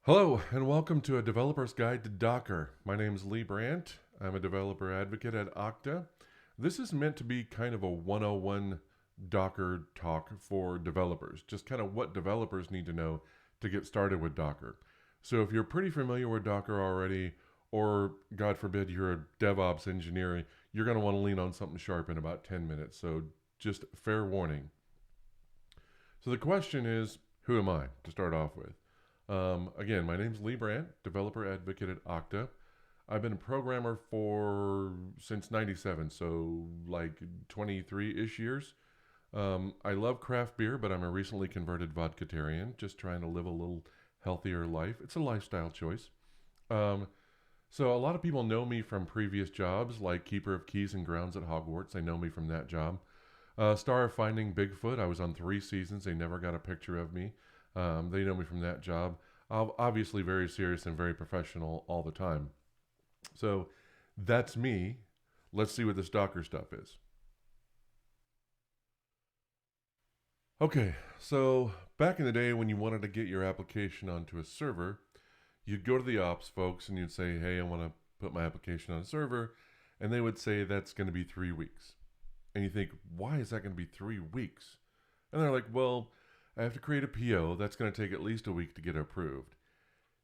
Hello, and welcome to a developer's guide to Docker. My name is Lee Brandt. I'm a developer advocate at Okta. This is meant to be kind of a 101 Docker talk for developers, just kind of what developers need to know to get started with Docker. So if you're pretty familiar with Docker already, or God forbid you're a DevOps engineer, you're going to want to lean on something sharp in about 10 minutes. So just fair warning. So the question is, who am I to start off with? Again, my name's Lee Brandt, developer advocate at Okta. I've been a programmer for since '97, so like 23-ish years. I love craft beer, but I'm a recently converted vodkatarian, just trying to live a little healthier life. It's a lifestyle choice. Um, so a lot of people know me from previous jobs, like Keeper of Keys and Grounds at Hogwarts. They know me from that job. Star of Finding Bigfoot. I was on 3 seasons. They never got a picture of me. They know me from that job. Obviously, very serious and very professional all the time. So that's me. Let's see what this Docker stuff is. Okay, so back in the day when you wanted to get your application onto a server, you'd go to the ops folks and you'd say, hey, I want to put my application on a server. And they would say that's going to be 3 weeks. And you think, why is that going to be 3 weeks? And they're like, well, I have to create a PO. That's going to take at least a week to get approved.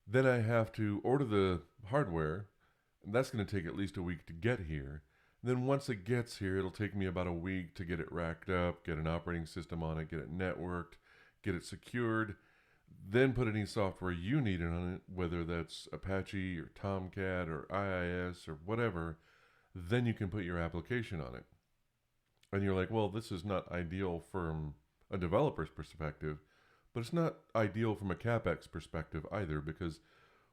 Then I have to order the hardware, and that's going to take at least a week to get here. And then once it gets here, it'll take me about a week to get it racked up, get an operating system on it, get it networked, get it secured, then put any software you need on it, whether that's Apache or Tomcat or IIS or whatever, then you can put your application on it. And you're like, well, this is not ideal from a developer's perspective, but it's not ideal from a CapEx perspective either, because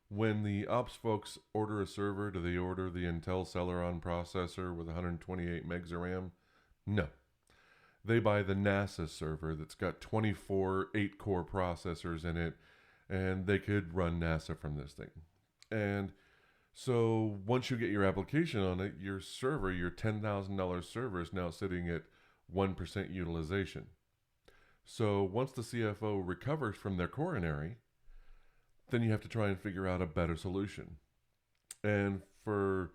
when the ops folks order a server, do they order the Intel Celeron processor with 128 megs of RAM? No. They buy the NASA server that's got 24 8-core processors in it, and they could run NASA from this thing. And so once you get your application on it, your server, your $10,000 server, is now sitting at 1% utilization. So once the CFO recovers from their coronary, then you have to try and figure out a better solution. And for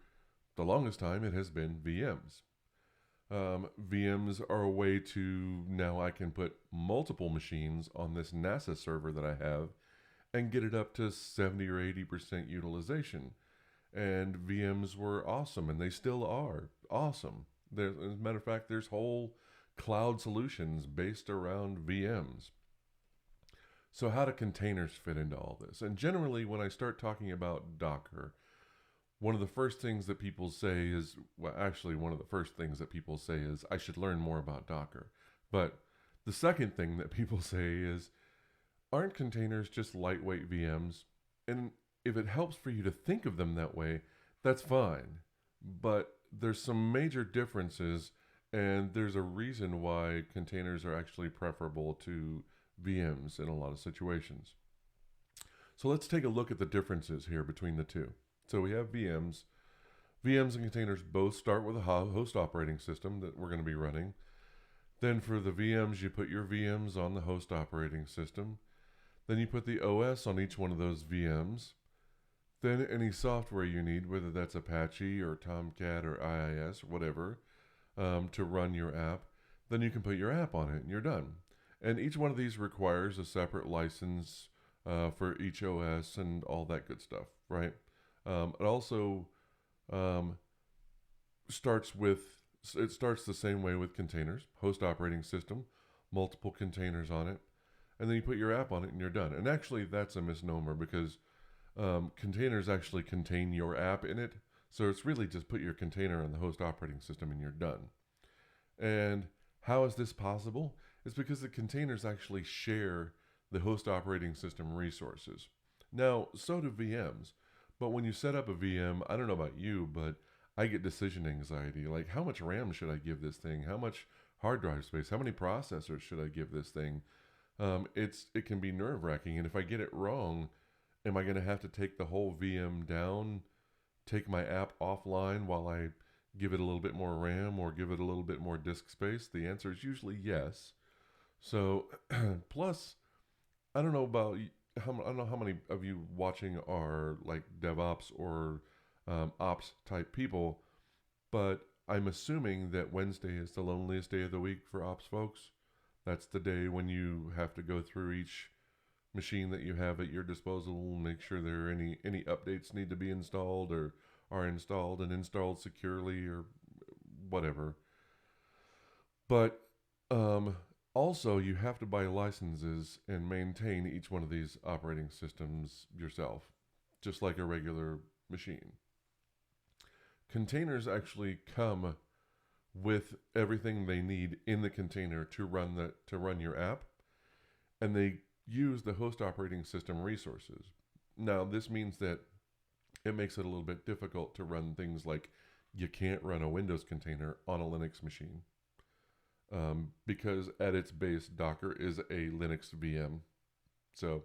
the longest time, it has been VMs. VMs are a way to now I can put multiple machines on this NASA server that I have and get it up to 70 or 80% utilization. And VMs were awesome, and they still are awesome. As a matter of fact, there's whole cloud solutions based around VMs. So, how do containers fit into all this? And generally, when I start talking about Docker, one of the first things that people say is, well, actually, one of the first things that people say is, I should learn more about Docker. But the second thing that people say is, aren't containers just lightweight VMs? And if it helps for you to think of them that way, that's fine. But there's some major differences, and there's a reason why containers are actually preferable to VMs in a lot of situations. So let's take a look at the differences here between the two. So we have VMs. VMs and containers both start with a host operating system that we're going to be running. Then for the VMs, you put your VMs on the host operating system. Then you put the OS on each one of those VMs. Then any software you need, whether that's Apache or Tomcat or IIS or whatever, to run your app, then you can put your app on it and you're done. And each one of these requires a separate license for each OS and all that good stuff, right? It also um, starts with, it starts the same way with containers, host operating system, multiple containers on it, and then you put your app on it and you're done. And actually, that's a misnomer because containers actually contain your app in it. So it's really just put your container on the host operating system and you're done. And how is this possible? It's because the containers actually share the host operating system resources. Now, so do VMs. But when you set up a VM, I don't know about you, but I get decision anxiety. Like, how much RAM should I give this thing? How much hard drive space? How many processors should I give this thing? It can be nerve wracking. And if I get it wrong, am I going to have to take the whole VM down, take my app offline while I give it a little bit more RAM or give it a little bit more disk space? The answer is usually yes. So, plus, I don't know about I don't know how many of you watching are like DevOps or ops type people, but I'm assuming that Wednesday is the loneliest day of the week for ops folks. That's the day when you have to go through each machine that you have at your disposal and make sure there are any updates need to be installed or are installed and installed securely or whatever. But um, also, you have to buy licenses and maintain each one of these operating systems yourself, just like a regular machine. Containers actually come with everything they need in the container to run your app, and they use the host operating system resources. Now, this means that it makes it a little bit difficult to run things like you can't run a Windows container on a Linux machine because at its base, Docker is a Linux VM. So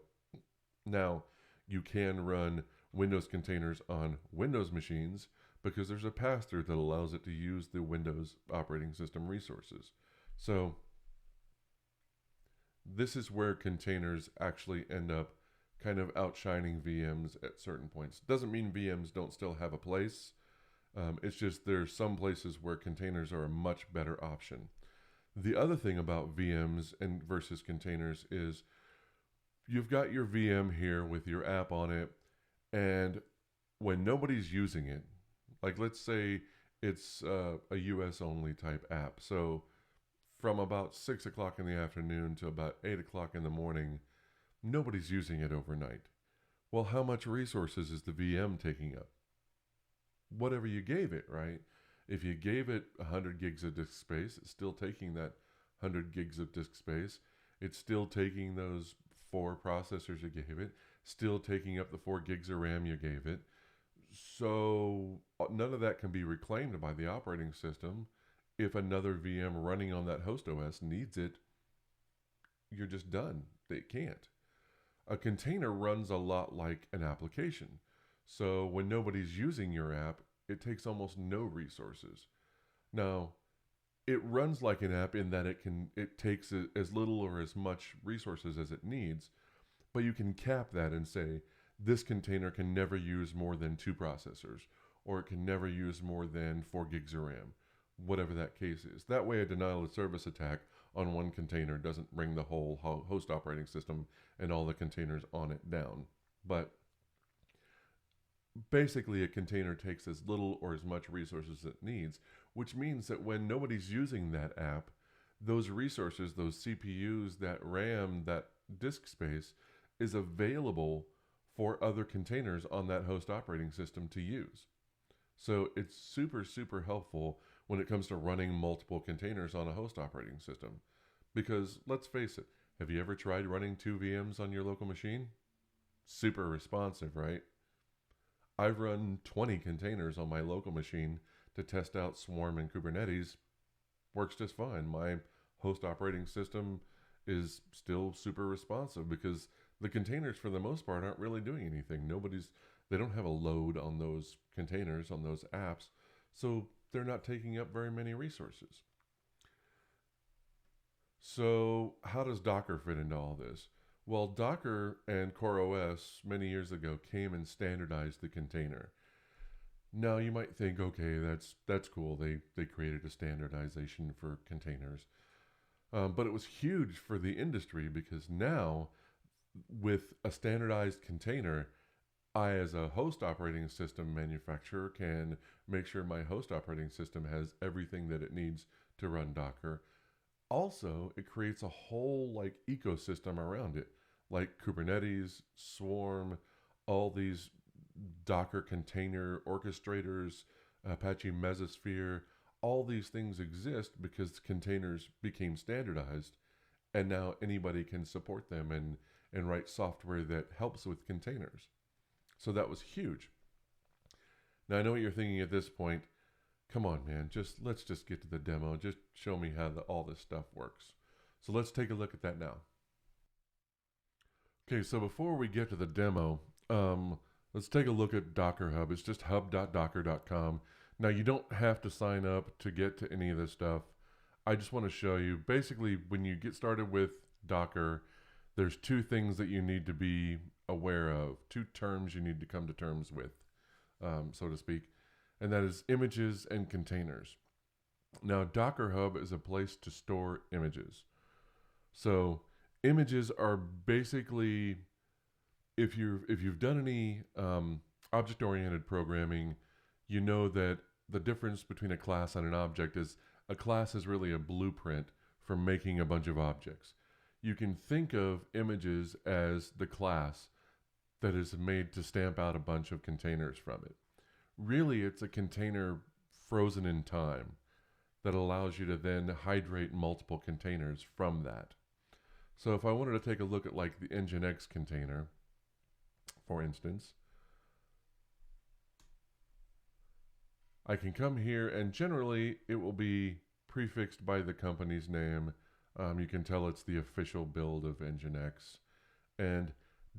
now you can run Windows containers on Windows machines because there's a pass-through that allows it to use the Windows operating system resources. So this is where containers actually end up kind of outshining VMs at certain points. Doesn't mean VMs don't still have a place. It's just there's some places where containers are a much better option. The other thing about VMs and versus containers is you've got your VM here with your app on it, and when nobody's using it, like let's say it's a US only type app. So from about 6 o'clock in the afternoon to about 8 o'clock in the morning, nobody's using it overnight. Well, how much resources is the VM taking up? Whatever you gave it, right? If you gave it 100 gigs of disk space, it's still taking that 100 gigs of disk space. It's still taking those 4 processors you gave it, still taking up the 4 gigs of RAM you gave it. So none of that can be reclaimed by the operating system. If another VM running on that host OS needs it, you're just done. They can't. A container runs a lot like an application. So when nobody's using your app, it takes almost no resources. Now, it runs like an app in that it takes as little or as much resources as it needs, but you can cap that and say this container can never use more than 2 processors, or it can never use more than 4 gigs of RAM, whatever that case is. That way a denial of service attack on one container doesn't bring the whole host operating system and all the containers on it down. But basically, a container takes as little or as much resources as it needs, which means that when nobody's using that app, those resources, those CPUs, that RAM, that disk space is available for other containers on that host operating system to use. So it's super, super helpful when it comes to running multiple containers on a host operating system. Because let's face it, have you ever tried running 2 VMs on your local machine? Super responsive, right? I've run 20 containers on my local machine to test out Swarm and Kubernetes. Works just fine. My host operating system is still super responsive because the containers for the most part aren't really doing anything. They don't have a load on those containers, on those apps, so they're not taking up very many resources. So how does Docker fit into all this? Well, Docker and CoreOS many years ago came and standardized the container. Now you might think, okay, that's cool. They created a standardization for containers, but it was huge for the industry because now with a standardized container, I as a host operating system manufacturer can make sure my host operating system has everything that it needs to run Docker. Also, it creates a whole like ecosystem around it, like Kubernetes, Swarm, all these Docker container orchestrators, Apache Mesosphere. All these things exist because containers became standardized, and now anybody can support them and write software that helps with containers. So that was huge. Now I know what you're thinking at this point. Come on, man, let's just get to the demo. Just show me how all this stuff works. So let's take a look at that now. Okay, so before we get to the demo, let's take a look at Docker Hub. It's just hub.docker.com. Now, you don't have to sign up to get to any of this stuff. I just want to show you, basically, when you get started with Docker, there's two things that you need to be aware of, two terms you need to come to terms with, so to speak, and that is images and containers. Now, Docker Hub is a place to store images. So images are basically, if you've done any object-oriented programming, you know that the difference between a class and an object is a class is really a blueprint for making a bunch of objects. You can think of images as the class that is made to stamp out a bunch of containers from it. Really, it's a container frozen in time that allows you to then hydrate multiple containers from that. So if I wanted to take a look at like the Nginx container, for instance, I can come here and generally it will be prefixed by the company's name. You can tell it's the official build of Nginx. And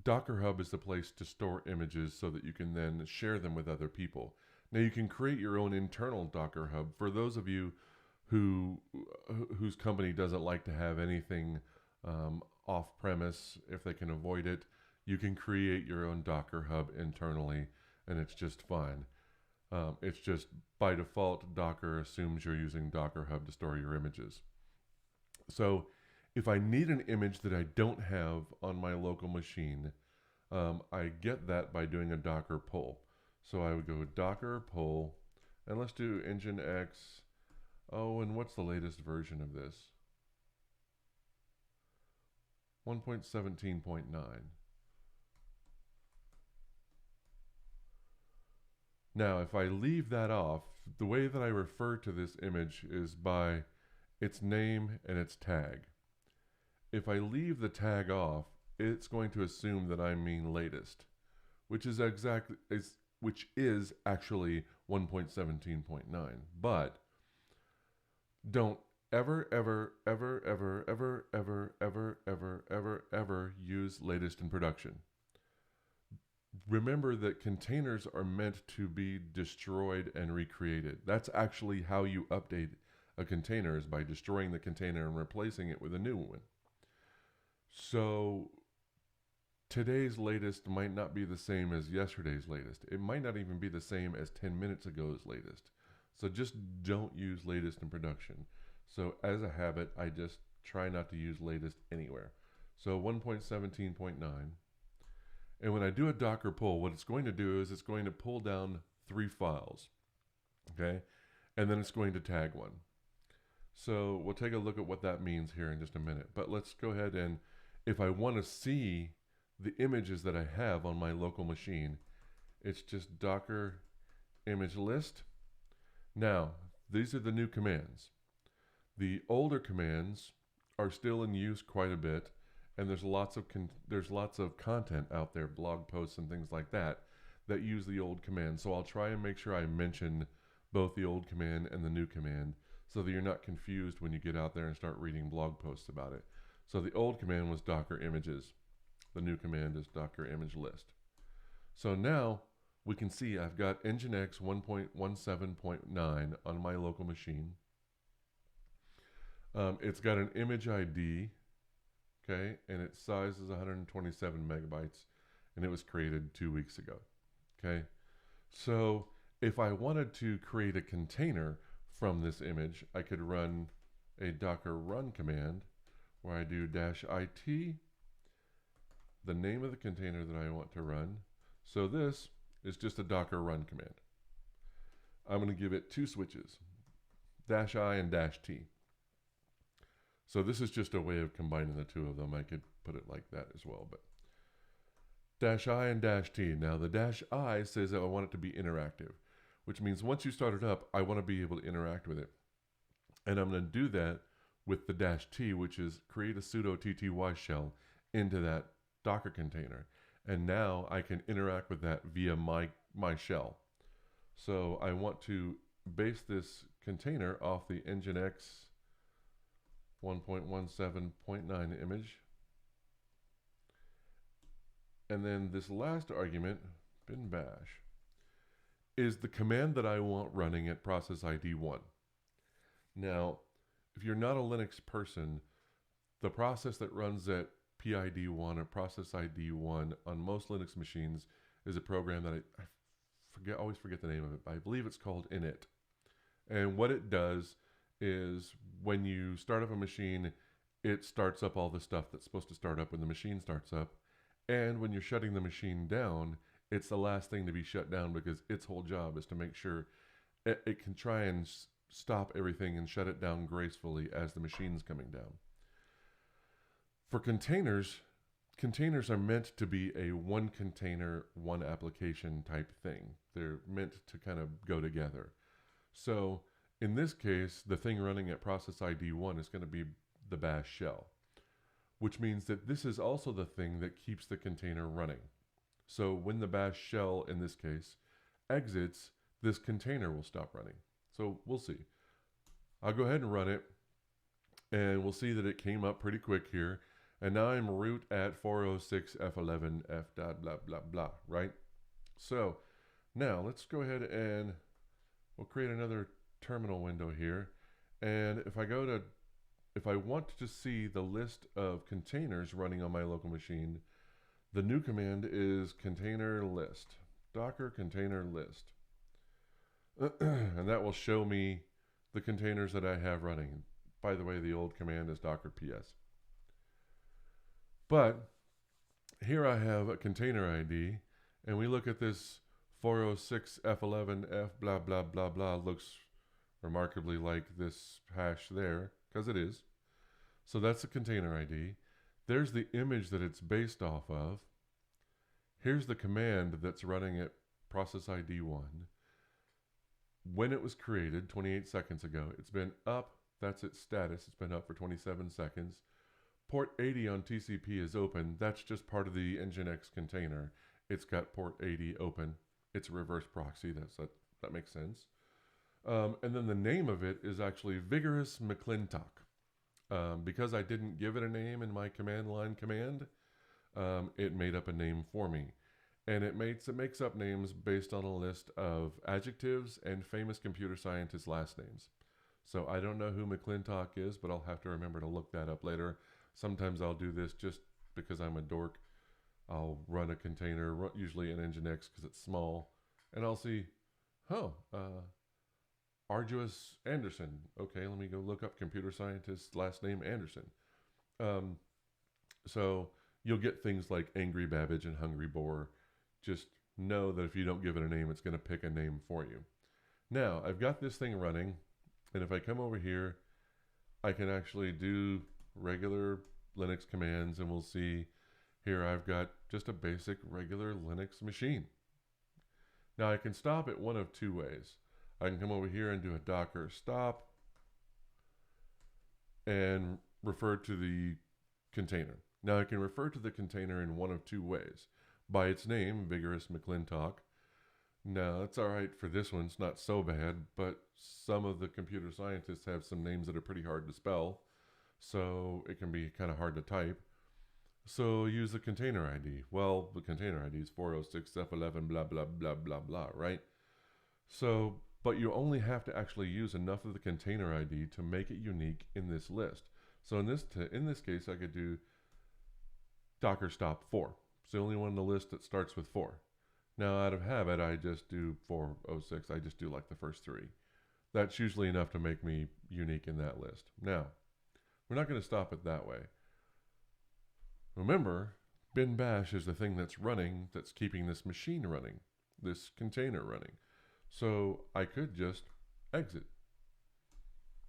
Docker Hub is the place to store images so that you can then share them with other people. Now you can create your own internal Docker Hub. For those of you whose company doesn't like to have anything off-premise, if they can avoid it, you can create your own Docker Hub internally, and it's just fine. It's just by default, Docker assumes you're using Docker Hub to store your images. So if I need an image that I don't have on my local machine, I get that by doing a Docker pull. So I would go Docker pull, and let's do Nginx. Oh, and what's the latest version of this? 1.17.9. Now, if I leave that off, the way that I refer to this image is by its name and its tag. If I leave the tag off, it's going to assume that I mean latest, which is actually 1.17.9. But don't ever use latest in production. Remember that containers are meant to be destroyed and recreated. That's actually how you update a container, is by destroying the container and replacing it with a new one. So today's latest might not be the same as yesterday's latest. It might not even be the same as 10 minutes ago's latest. So just don't use latest in production. So as a habit, I just try not to use latest anywhere. So 1.17.9. And when I do a Docker pull, what it's going to do is it's going to pull down 3 files. Okay? And then it's going to tag one. So we'll take a look at what that means here in just a minute. But let's go ahead and, if I want to see the images that I have on my local machine, it's just Docker image list. Now, these are the new commands. The older commands are still in use quite a bit, and there's lots of content out there, blog posts and things like that, that use the old command. So I'll try and make sure I mention both the old command and the new command so that you're not confused when you get out there and start reading blog posts about it. So the old command was Docker images. The new command is Docker image list. So now we can see I've got Nginx 1.17.9 on my local machine. It's got an image ID, okay, and its size is 127 megabytes, and it was created 2 weeks ago, okay? So if I wanted to create a container from this image, I could run a Docker run command where I do -it, the name of the container that I want to run. So this is just a Docker run command. I'm going to give it 2 switches, -i and -t. So this is just a way of combining the two of them. I could put it like that as well, but -i and -t. Now the -i says that I want it to be interactive, which means once you start it up, I want to be able to interact with it. And I'm going to do that with the -t, which is create a sudo tty shell into that Docker container. And now I can interact with that via my shell. So I want to base this container off the Nginx 1.17.9 image. And then this last argument, bin bash, is the command that I want running at process ID 1. Now, if you're not a Linux person, the process that runs at PID1 or process ID1 on most Linux machines is a program that I always forget the name of it, but I believe it's called init. And what it does is when you start up a machine, it starts up all the stuff that's supposed to start up when the machine starts up. And when you're shutting the machine down, it's the last thing to be shut down because its whole job is to make sure it can try and stop everything and shut it down gracefully as the machine's coming down. For containers, containers are meant to be a one container, one application type thing. They're meant to kind of go together. So in this case, the thing running at process ID 1 is going to be the bash shell, which means that this is also the thing that keeps the container running. So when the bash shell, in this case, exits, this container will stop running. So we'll see. I'll go ahead and run it, and we'll see that it came up pretty quick here. And now I'm root at 406f11f dot blah blah blah, right? So now let's go ahead and we'll create another terminal window here. And if I want to see the list of containers running on my local machine, the new command is container list, docker container list. And that will show me the containers that I have running. By the way, the old command is docker ps. But here I have a container ID, and we look at this 406f11f blah blah blah blah. Looks remarkably like this hash there, because it is. So that's the container ID. There's the image that it's based off of. Here's the command that's running at process ID 1. When it was created 28 seconds ago, it's been up. That's its status. It's been up for 27 seconds. Port 80 on TCP is open. That's just part of the Nginx container. It's got port 80 open. It's a reverse proxy. That makes sense. And then the name of it is actually Vigorous McClintock. Because I didn't give it a name in my command line command, it made up a name for me. And it makes up names based on a list of adjectives and famous computer scientists' last names. So I don't know who McClintock is, but I'll have to remember to look that up later. Sometimes I'll do this just because I'm a dork. I'll run a container, usually in Nginx because it's small, and I'll see, Arduous Anderson. Okay, let me go look up computer scientist last name Anderson. So you'll get things like Angry Babbage and Hungry Boar. Just know that if you don't give it a name, it's going to pick a name for you. Now, I've got this thing running, and if I come over here, I can actually do regular Linux commands, and we'll see here I've got just a basic regular Linux machine. Now I can stop it one of two ways. I can come over here and do a docker stop and refer to the container. Now I can refer to the container in one of two ways. By its name, Vigorous McClintock. Now that's all right for this one, it's not so bad, but some of the computer scientists have some names that are pretty hard to spell, so it can be kind of hard to type. So use the container ID. Well, the container ID is 406f11 blah blah blah blah blah, right? So, but you only have to actually use enough of the container ID to make it unique in this list. So in this case, I could do docker stop 4. It's the only one on the list that starts with 4. Now, out of habit, I just do 406. I just do like the first 3. That's usually enough to make me unique in that list. Now, we're not going to stop it that way. Remember, bin bash is the thing that's running, that's keeping this machine running, this container running. So I could just exit.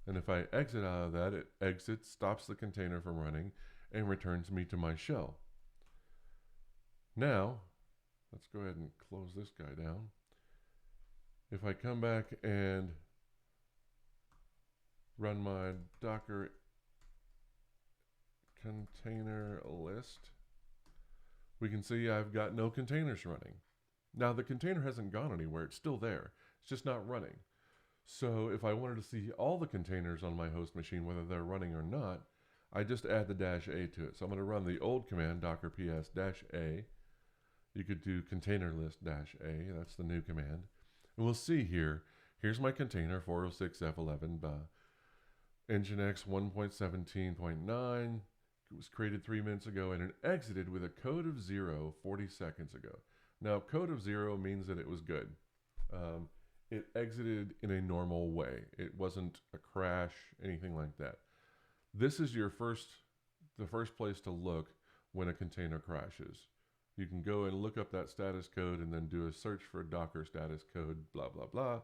And if I exit out of that, it exits, stops the container from running, and returns me to my shell. Now, let's go ahead and close this guy down. If I come back and run my Docker container list, we can see I've got no containers running. Now the container hasn't gone anywhere, it's still there, it's just not running. So if I wanted to see all the containers on my host machine, whether they're running or not, I just add the -a to it. So I'm going to run the old command, docker ps -a. You could do container list -a, that's the new command. And we'll see here, here's my container, 406f11, Nginx 1.17.9, was created 3 minutes ago and it exited with a code of 0 40 seconds ago. Now, code of 0 means that it was good. It exited in a normal way. It wasn't a crash, anything like that. This is the first place to look when a container crashes. You can go and look up that status code and then do a search for Docker status code, blah, blah, blah.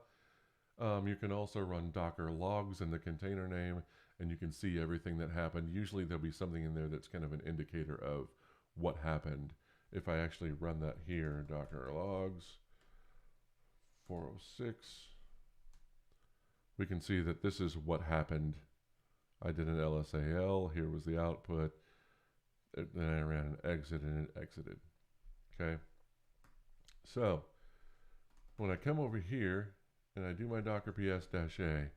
You can also run Docker logs in the container name, and you can see everything that happened. Usually there'll be something in there that's kind of an indicator of what happened. If I actually run that here, Docker logs 406, we can see that this is what happened. I did an LSAL, here was the output, then I ran an exit and it exited. Okay, so when I come over here and I do my Docker ps-a,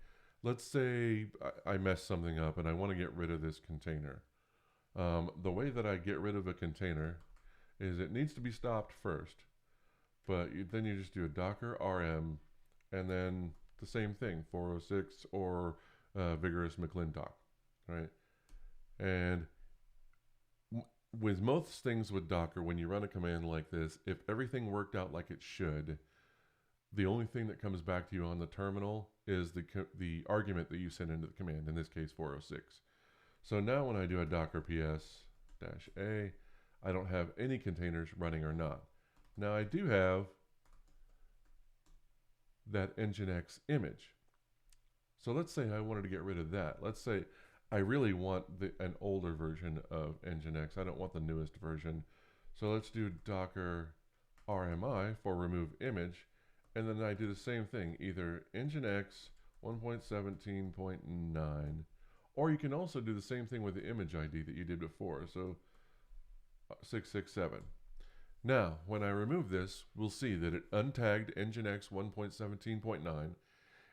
let's say I messed something up and I want to get rid of this container. The way that I get rid of a container is it needs to be stopped first, but then you just do a Docker rm and then the same thing, 406 or vigorous McClintock, right? And with most things with Docker, when you run a command like this, if everything worked out like it should, the only thing that comes back to you on the terminal is the argument that you sent into the command, in this case 406. So now when I do a Docker ps-a, I don't have any containers running or not. Now I do have that Nginx image. So let's say I wanted to get rid of that. Let's say I really want an older version of Nginx. I don't want the newest version. So let's do Docker RMI for remove image. And then I do the same thing, either Nginx 1.17.9, or you can also do the same thing with the image ID that you did before. So 667. Now, when I remove this, we'll see that it untagged Nginx 1.17.9.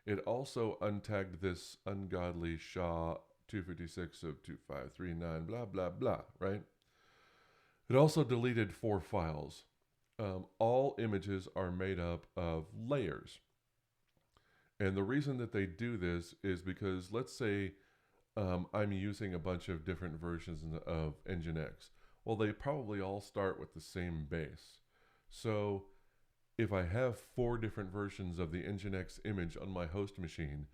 It also untagged this ungodly SHA 256 of 2539, blah, blah, blah, right? It also deleted 4 files. All images are made up of layers. And the reason that they do this is because, let's say I'm using a bunch of different versions of Nginx. Well, they probably all start with the same base. So if I have 4 different versions of the Nginx image on my host machine,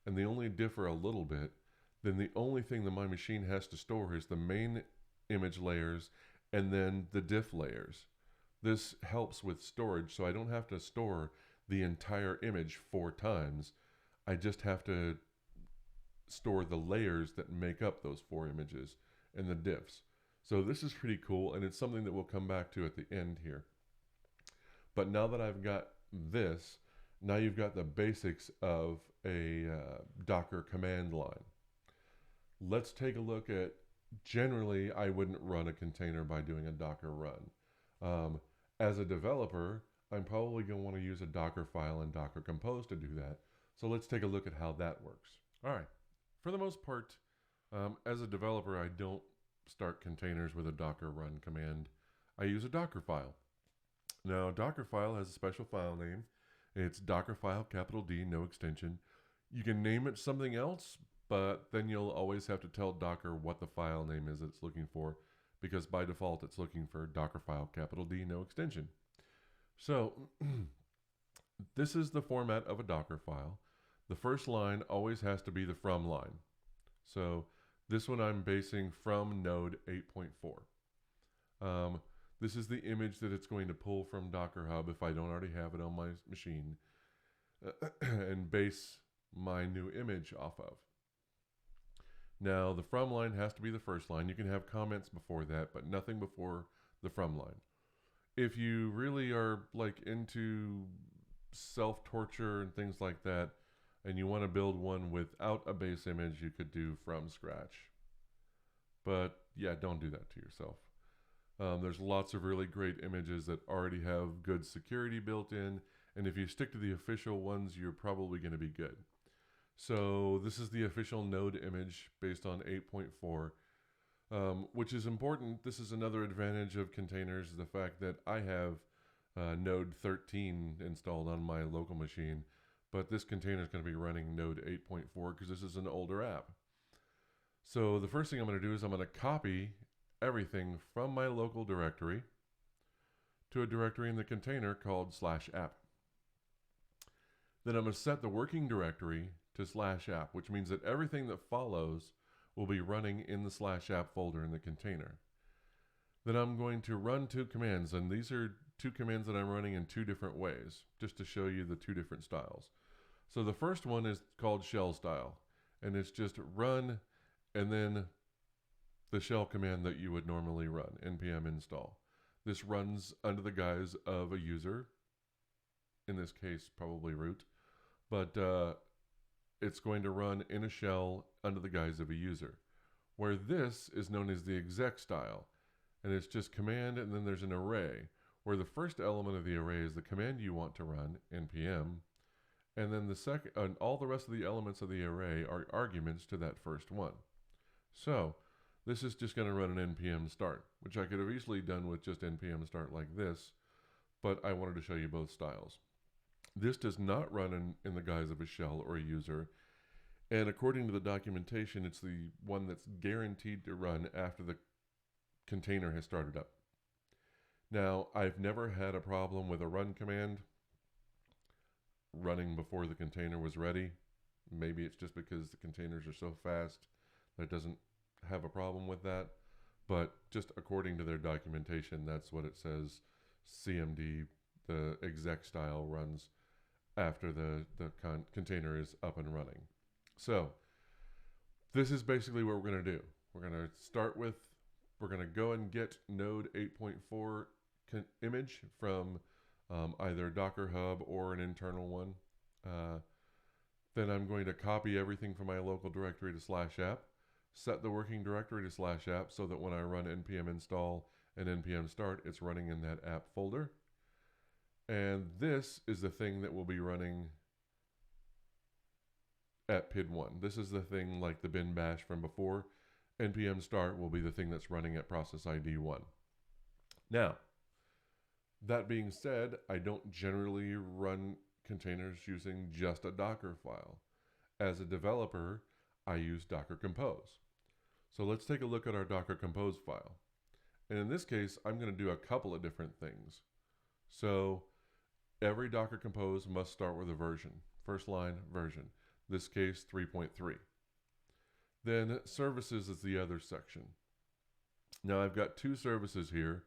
and they only differ a little bit, then the only thing that my machine has to store is the main image layers and then the diff layers. This helps with storage, so I don't have to store the entire image 4 times. I just have to store the layers that make up those 4 images and the diffs. So this is pretty cool, and it's something that we'll come back to at the end here. But now that I've got this, now you've got the basics of a Docker command line. Let's take a look at, generally, I wouldn't run a container by doing a Docker run. As a developer, I'm probably going to want to use a Dockerfile and Docker Compose to do that. So let's take a look at how that works. All right. For the most part, as a developer, I don't start containers with a Docker run command. I use a Dockerfile. Now, Dockerfile has a special file name. It's Dockerfile, capital D, no extension. You can name it something else, but then you'll always have to tell Docker what the file name is it's looking for, because by default it's looking for Dockerfile, capital D, no extension. So this is the format of a Docker file. The first line always has to be the from line. So this one I'm basing from node 8.4. This is the image that it's going to pull from Docker Hub if I don't already have it on my machine and base my new image off of. Now, the from line has to be the first line. You can have comments before that, but nothing before the from line. If you really are like into self-torture and things like that, and you want to build one without a base image, you could do from scratch. But yeah, don't do that to yourself. There's lots of really great images that already have good security built in, and if you stick to the official ones, you're probably going to be good. So this is the official node image based on 8.4, which is important. This is another advantage of containers, the fact that I have node 13 installed on my local machine, but this container is going to be running node 8.4 because this is an older app. So the first thing I'm going to do is I'm going to copy everything from my local directory to a directory in the container called /app. Then I'm going to set the working directory to /app, which means that everything that follows will be running in the /app folder in the container. Then I'm going to run two commands, and these are two commands that I'm running in two different ways, just to show you the two different styles. So the first one is called shell style, and it's just run and then the shell command that you would normally run, npm install. This runs under the guise of a user, in this case probably root, but it's going to run in a shell under the guise of a user. Where this is known as the exec style, and it's just command and then there's an array, where the first element of the array is the command you want to run, npm, and then the second, and all the rest of the elements of the array are arguments to that first one. So this is just going to run an npm start, which I could have easily done with just npm start like this, but I wanted to show you both styles. This does not run in the guise of a shell or a user, and according to the documentation, it's the one that's guaranteed to run after the container has started up. Now, I've never had a problem with a run command running before the container was ready. Maybe it's just because the containers are so fast that it doesn't have a problem with that. But just according to their documentation, that's what it says. CMD, the exec style, runs after the container is up and running. So this is basically what we're going to do. We're going to start with, we're going to go and get node 8.4 image from either Docker Hub or an internal one. Then I'm going to copy everything from my local directory to /app, set the working directory to /app so that when I run npm install and npm start, it's running in that app folder. And this is the thing that will be running at PID1. This is the thing like the bin bash from before. npm start will be the thing that's running at process ID 1. Now, that being said, I don't generally run containers using just a Docker file. As a developer, I use Docker Compose. So let's take a look at our Docker Compose file. And in this case, I'm going to do a couple of different things. So every Docker Compose must start with a version. First line, version. This case, 3.3. Then services is the other section. Now I've got two services here,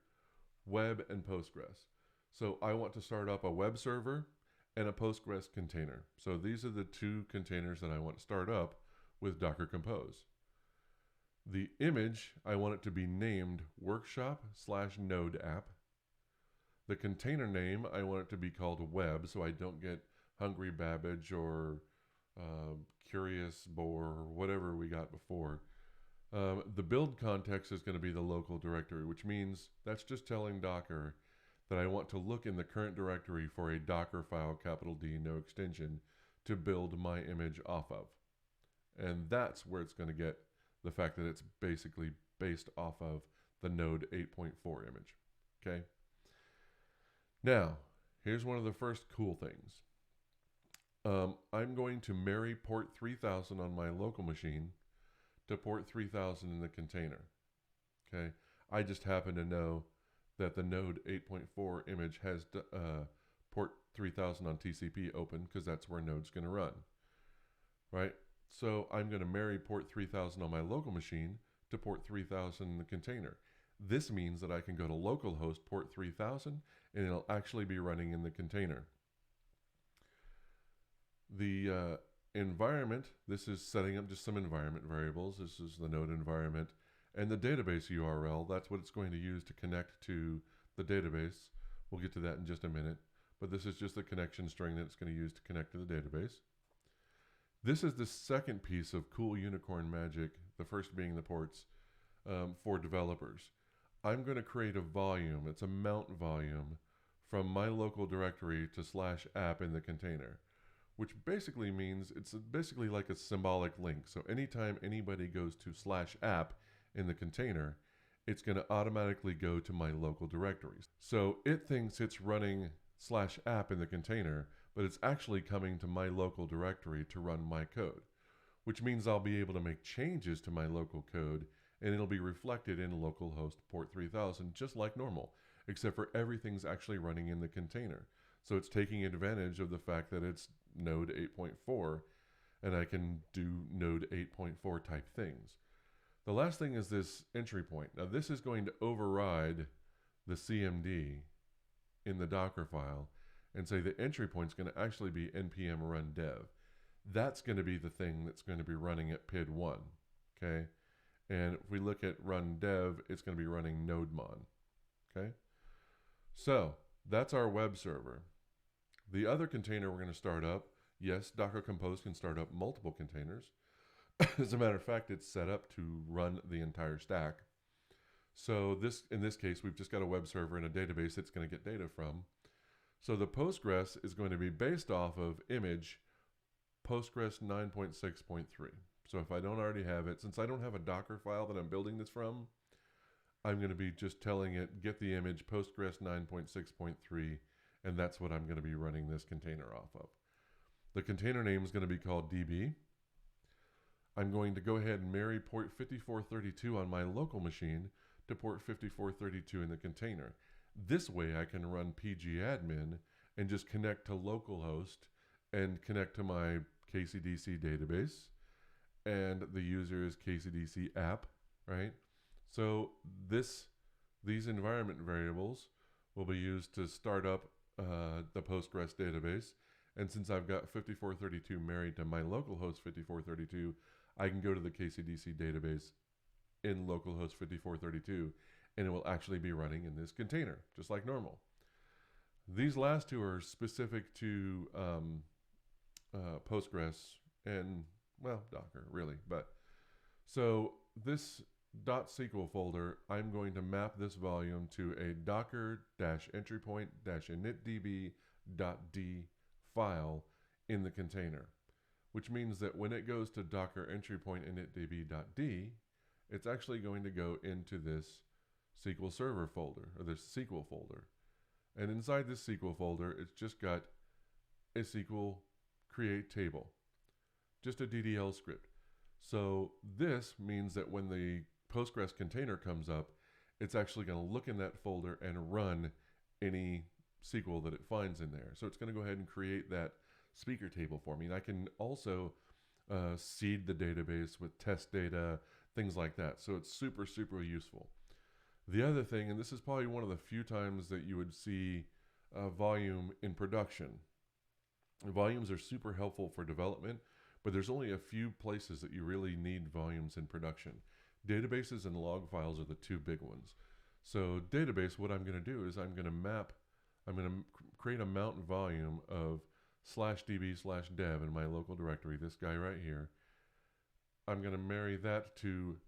web and Postgres. So I want to start up a web server and a Postgres container. So these are the two containers that I want to start up with Docker Compose. The image, I want it to be named workshop/node app. The container name, I want it to be called web, so I don't get Hungry Babbage or Curious Boar or whatever we got before. The build context is going to be the local directory, which means that's just telling Docker that I want to look in the current directory for a Docker file, capital D, no extension, to build my image off of. And that's where it's going to get the fact that it's basically based off of the node 8.4 image. Okay? Now, here's one of the first cool things. I'm going to marry port 3000 on my local machine to port 3000 in the container. Okay? I just happen to know that the node 8.4 image has port 3000 on TCP open because that's where node's going to run. Right? So I'm going to marry port 3000 on my local machine to port 3000 in the container. This means that I can go to localhost port 3000 and it'll actually be running in the container. The environment, this is setting up just some environment variables. This is the node environment. And the database URL, that's what it's going to use to connect to the database. We'll get to that in just a minute. But this is just the connection string that it's going to use to connect to the database. This is the second piece of cool unicorn magic, the first being the ports, for developers. I'm going to create a volume, it's a mount volume, from my local directory to /app in the container, which basically means it's basically like a symbolic link. So anytime anybody goes to /app in the container, it's going to automatically go to my local directories. So it thinks it's running /app in the container, but it's actually coming to my local directory to run my code, which means I'll be able to make changes to my local code and it'll be reflected in localhost port 3000 just like normal, except for everything's actually running in the container. So it's taking advantage of the fact that it's node 8.4 and I can do node 8.4 type things. The last thing is this entry point. Now this is going to override the CMD in the Docker file and say the entry point is going to actually be npm run dev. That's going to be the thing that's going to be running at PID 1. Okay? And if we look at run dev, it's going to be running nodemon. Okay? So that's our web server. The other container we're going to start up, yes, Docker Compose can start up multiple containers. As a matter of fact, it's set up to run the entire stack. So in this case, we've just got a web server and a database it's going to get data from. So the Postgres is going to be based off of image Postgres 9.6.3. So if I don't already have it, since I don't have a Docker file that I'm building this from, I'm going to be just telling it, get the image Postgres 9.6.3, and that's what I'm going to be running this container off of. The container name is going to be called DB. I'm going to go ahead and marry port 5432 on my local machine to port 5432 in the container. This way I can run pgadmin and just connect to localhost and connect to my KCDC database. And the user is KCDC app, right? So these environment variables will be used to start up the Postgres database. And since I've got 5432 married to my localhost 5432, I can go to the KCDC database in localhost 5432, and it will actually be running in this container, just like normal. These last two are specific to Postgres and, well, Docker, really. But so this .sql folder, I'm going to map this volume to a docker-entrypoint-initdb.d file in the container, which means that when it goes to docker entrypoint initdb.d, it's actually going to go into this SQL Server folder, or this SQL folder. And inside this SQL folder, it's just got a SQL create table, just a DDL script. So this means that when the Postgres container comes up, it's actually going to look in that folder and run any SQL that it finds in there. So it's going to go ahead and create that speaker table for me. And I can also seed the database with test data, things like that. So it's super, super useful. The other thing, and this is probably one of the few times that you would see volume in production. Volumes are super helpful for development, but there's only a few places that you really need volumes in production. Databases and log files are the two big ones. So database, what I'm going to do is I'm going to create a mount volume of /db/dev in my local directory, this guy right here. I'm going to marry that to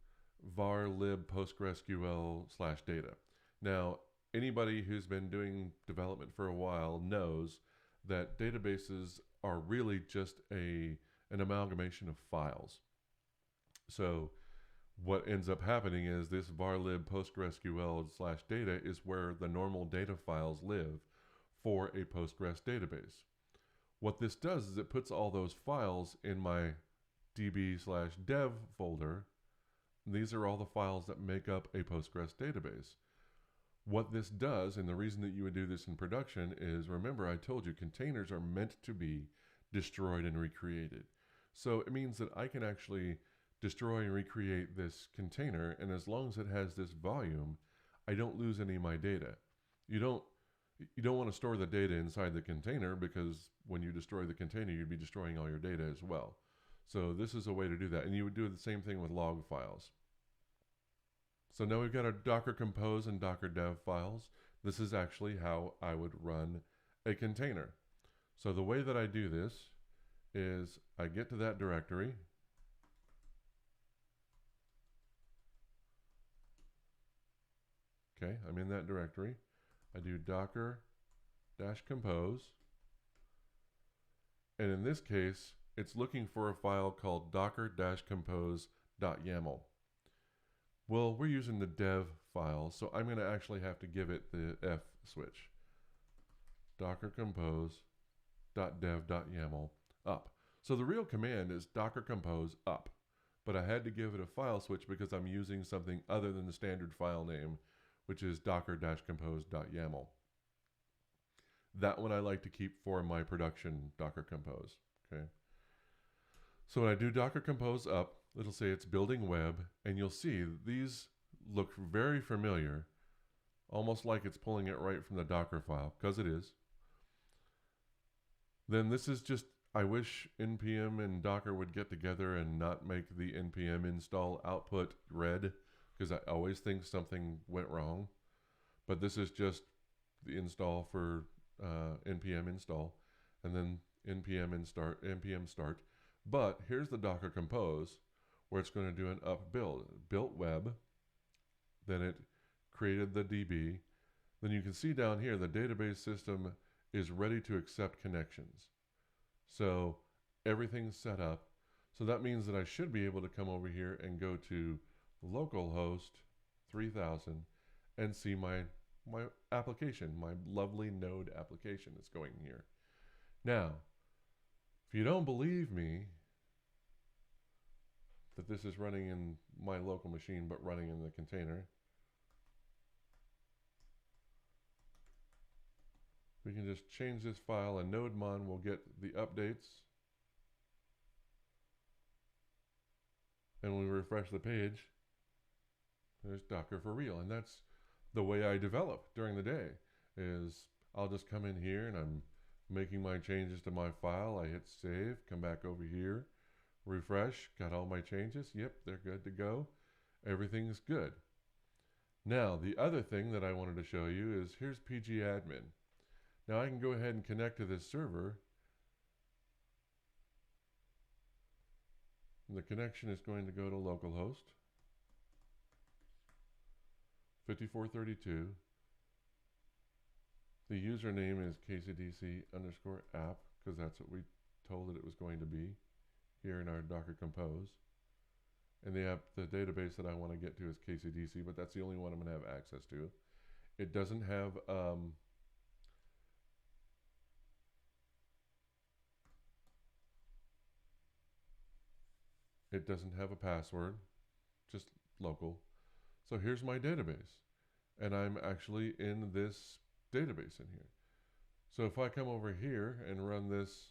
var lib postgresql/data. Now, anybody who's been doing development for a while knows that databases are really just an amalgamation of files. So what ends up happening is this var lib postgresql/data is where the normal data files live for a Postgres database. What this does is it puts all those files in my db/dev folder. These are all the files that make up a Postgres database. What this does, and the reason that you would do this in production is, remember I told you containers are meant to be destroyed and recreated. So it means that I can actually destroy and recreate this container, and as long as it has this volume, I don't lose any of my data. You don't want to store the data inside the container, because when you destroy the container, you'd be destroying all your data as well. So this is a way to do that, and you would do the same thing with log files. So now we've got our Docker Compose and Docker Dev files. This is actually how I would run a container. So the way that I do this is I get to that directory. Okay, I'm in that directory. I do docker-compose. And in this case, it's looking for a file called docker-compose.yaml. Well, we're using the dev file, so I'm going to actually have to give it the F switch. Docker-compose.dev.yaml up. So the real command is docker compose up, but I had to give it a file switch because I'm using something other than the standard file name, which is docker-compose.yaml. That one I like to keep for my production Docker Compose. Okay. So when I do Docker Compose up, it'll say it's building web, and you'll see these look very familiar, almost like it's pulling it right from the Docker file, because it is. Then this is just, I wish NPM and Docker would get together and not make the NPM install output red, because I always think something went wrong. But this is just the install for npm install, and then npm start. But here's the Docker Compose, where it's going to do an up build. Built web, then it created the DB. Then you can see down here the database system is ready to accept connections. So everything's set up. So that means that I should be able to come over here and go to localhost 3000 and see my application, my lovely Node application that's going here. Now, if you don't believe me that this is running in my local machine but running in the container, we can just change this file and NodeMon will get the updates. And when we refresh the page, there's Docker for real. And that's the way I develop during the day, is I'll just come in here and I'm making my changes to my file. I hit save, come back over here, refresh, got all my changes. Yep, they're good to go. Everything's good. Now, the other thing that I wanted to show you is here's pgadmin. Now I can go ahead and connect to this server. And the connection is going to go to localhost 5432. The username is kcdc_app, because that's what we told it was going to be here in our Docker Compose. And the database that I want to get to is kcdc, but that's the only one I'm going to have access to. It doesn't have a password, just local. So here's my database, and I'm actually in this database in here. So if I come over here and run this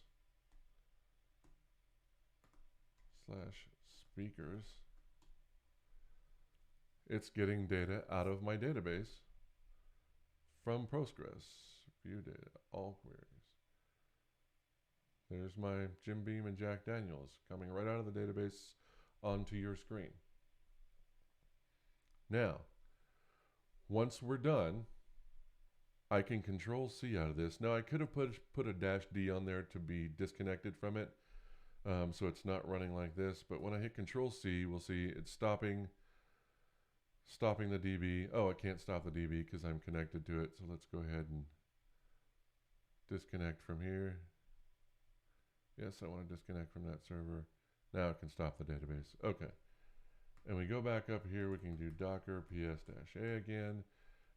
/speakers, it's getting data out of my database from Postgres. View data, all queries. There's my Jim Beam and Jack Daniels coming right out of the database onto your screen. Now, once we're done, I can Control-C out of this. Now, I could have put a -D on there to be disconnected from it, so it's not running like this. But when I hit Control-C, we'll see it's stopping the DB. Oh, it can't stop the DB because I'm connected to it. So let's go ahead and disconnect from here. Yes, I want to disconnect from that server. Now it can stop the database. Okay. And we go back up here, we can do Docker ps-a again.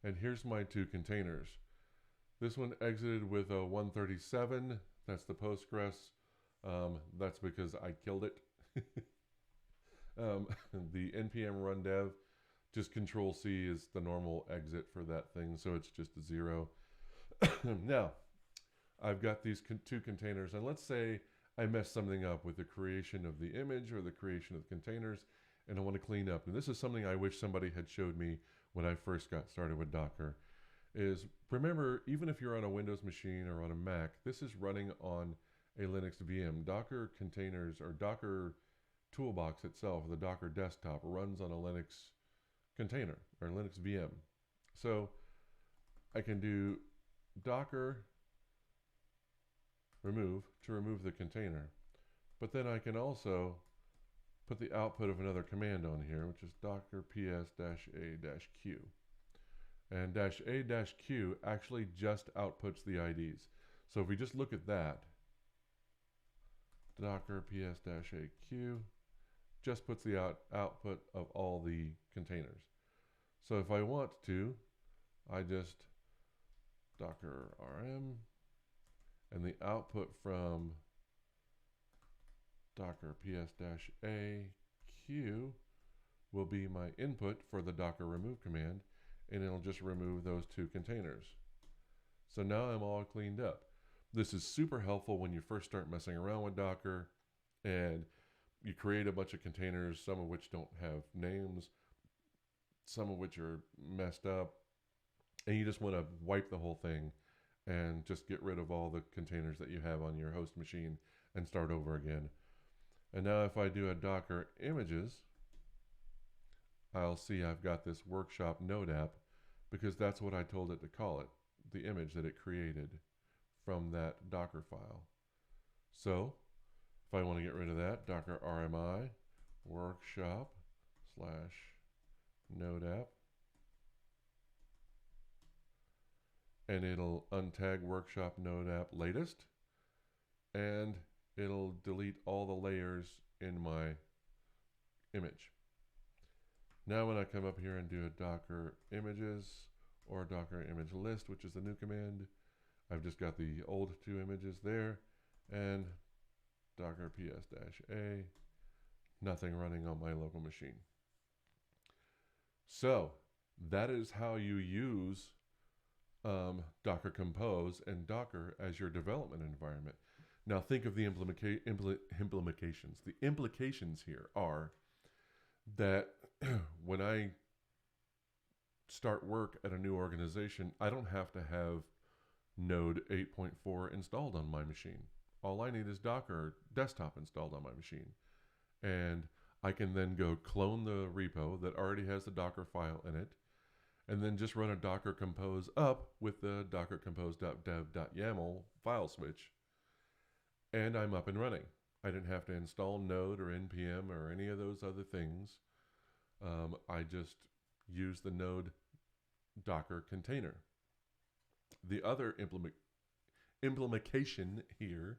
And here's my two containers. This one exited with a 137. That's the Postgres. That's because I killed it. The npm run dev, just Control-C is the normal exit for that thing, so it's just a 0. Now, I've got these two containers, and let's say I messed something up with the creation of the image or the creation of the containers, and I want to clean up. And this is something I wish somebody had showed me when I first got started with Docker. Is remember, even if you're on a Windows machine or on a Mac, this is running on a Linux VM. Docker containers or Docker toolbox itself, the Docker desktop, runs on a Linux container or Linux VM. So I can do Docker remove to remove the container, but then I can also put the output of another command on here, which is docker ps-a-q. And -a-q actually just outputs the IDs. So if we just look at that, docker ps-a-q just puts the output of all the containers. So if I want to, I just docker rm, and the output from Docker ps-a q will be my input for the docker remove command, and it'll just remove those two containers. So now I'm all cleaned up. This is super helpful when you first start messing around with Docker and you create a bunch of containers, some of which don't have names, some of which are messed up, and you just want to wipe the whole thing and just get rid of all the containers that you have on your host machine and start over again. And now if I do a Docker images, I'll see I've got this workshop node app because that's what I told it to call it, the image that it created from that Docker file. So if I want to get rid of that, Docker RMI workshop slash node app, and it'll untag workshop node app latest, and it'll delete all the layers in my image. Now when I come up here and do a Docker images or Docker image list, which is the new command, I've just got the old two images there, and Docker ps-a, nothing running on my local machine. So that is how you use Docker Compose and Docker as your development environment. Now think of the implications. The implications here are that when I start work at a new organization, I don't have to have Node 8.4 installed on my machine. All I need is Docker desktop installed on my machine. And I can then go clone the repo that already has the Docker file in it, and then just run a Docker Compose up with the docker compose.dev.yaml file switch, and I'm up and running. I didn't have to install Node or NPM or any of those other things. I just use the Node Docker container. The other implementation here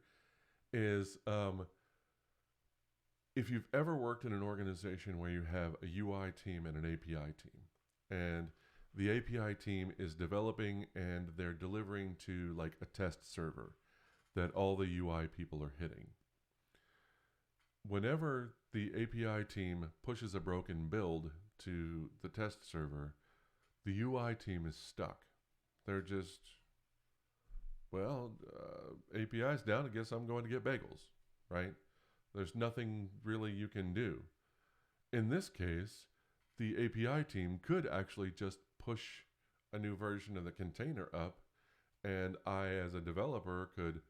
is if you've ever worked in an organization where you have a UI team and an API team, and the API team is developing and they're delivering to like a test server that all the UI people are hitting. Whenever the API team pushes a broken build to the test server, the UI team is stuck. They're just, well, API's down, I guess I'm going to get bagels, right? There's nothing really you can do. In this case, the API team could actually just push a new version of the container up, and I, as a developer, could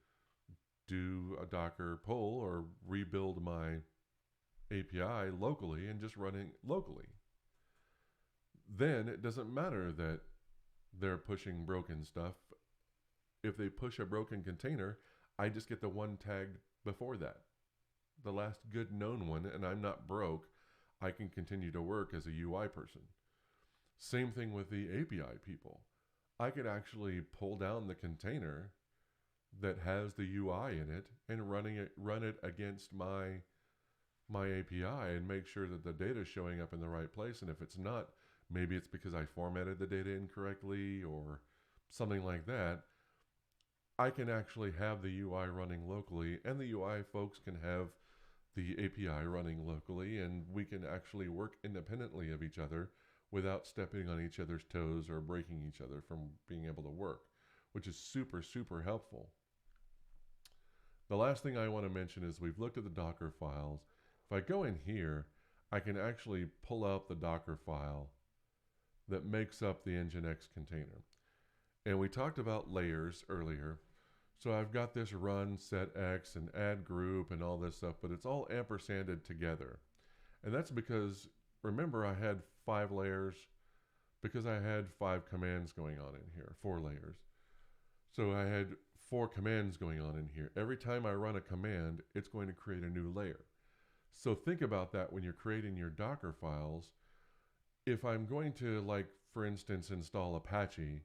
do a Docker pull or rebuild my API locally and just run it locally. Then it doesn't matter that they're pushing broken stuff. If they push a broken container, I just get the one tagged before that, the last good known one, and I'm not broke. I can continue to work as a UI person. Same thing with the API people. I could actually pull down the container that has the UI in it and run it against my API and make sure that the data is showing up in the right place. And if it's not, maybe it's because I formatted the data incorrectly or something like that. I can actually have the UI running locally, and the UI folks can have the API running locally, and we can actually work independently of each other without stepping on each other's toes or breaking each other from being able to work, which is super, super helpful. The last thing I want to mention is we've looked at the Docker files. If I go in here, I can actually pull out the Docker file that makes up the Nginx container. And we talked about layers earlier. So I've got this run, set X, and add group, and all this stuff, but it's all ampersanded together. And that's because, remember, I had 5 layers because I had 5 commands going on in here, 4 layers. So I had 4 commands going on in here. Every time I run a command, it's going to create a new layer. So think about that when you're creating your Docker files. If I'm going to, like, for instance, install Apache,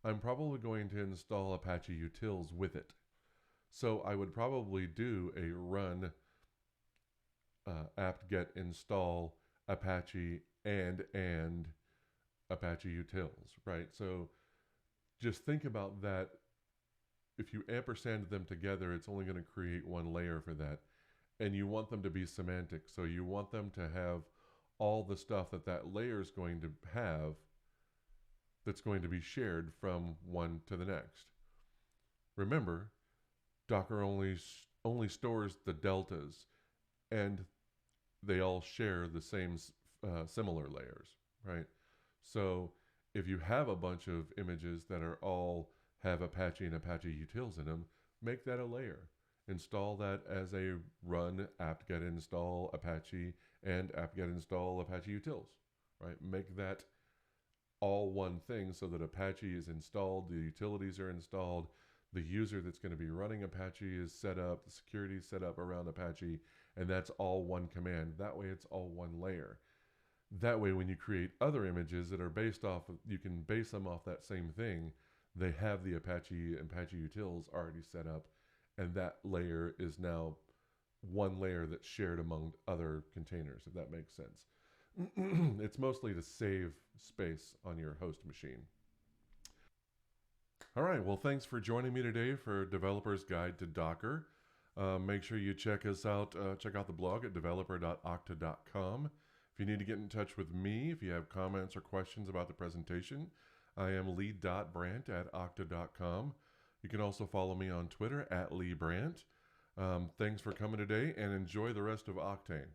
I'm probably going to install Apache utils with it. So I would probably do a run apt-get install Apache and Apache utils, right? So just think about that. If you ampersand them together, it's only going to create one layer for that. and you want them to be semantic. So you want them to have all the stuff that that layer is going to have that's going to be shared from one to the next. Remember, Docker only stores the deltas, and they all share the same similar layers, right? So if you have a bunch of images that are all have Apache and Apache utils in them, make that a layer. Install that as a run apt-get install Apache and apt-get install Apache utils, right? Make that all one thing so that Apache is installed, the utilities are installed, the user that's going to be running Apache is set up, the security is set up around Apache, and that's all one command. That way it's all one layer. That way when you create other images that are based off of, you can base them off that same thing. They have the Apache and Apache utils already set up, and that layer is now one layer that's shared among other containers, if that makes sense. It's mostly to save space on your host machine. All right. Well, thanks for joining me today for Developer's Guide to Docker. Make sure you check us out. Check out the blog at developer.okta.com. If you need to get in touch with me, if you have comments or questions about the presentation, I am lee.brandt@okta.com. You can also follow me on Twitter @leebrandt. Thanks for coming today, and enjoy the rest of Octane.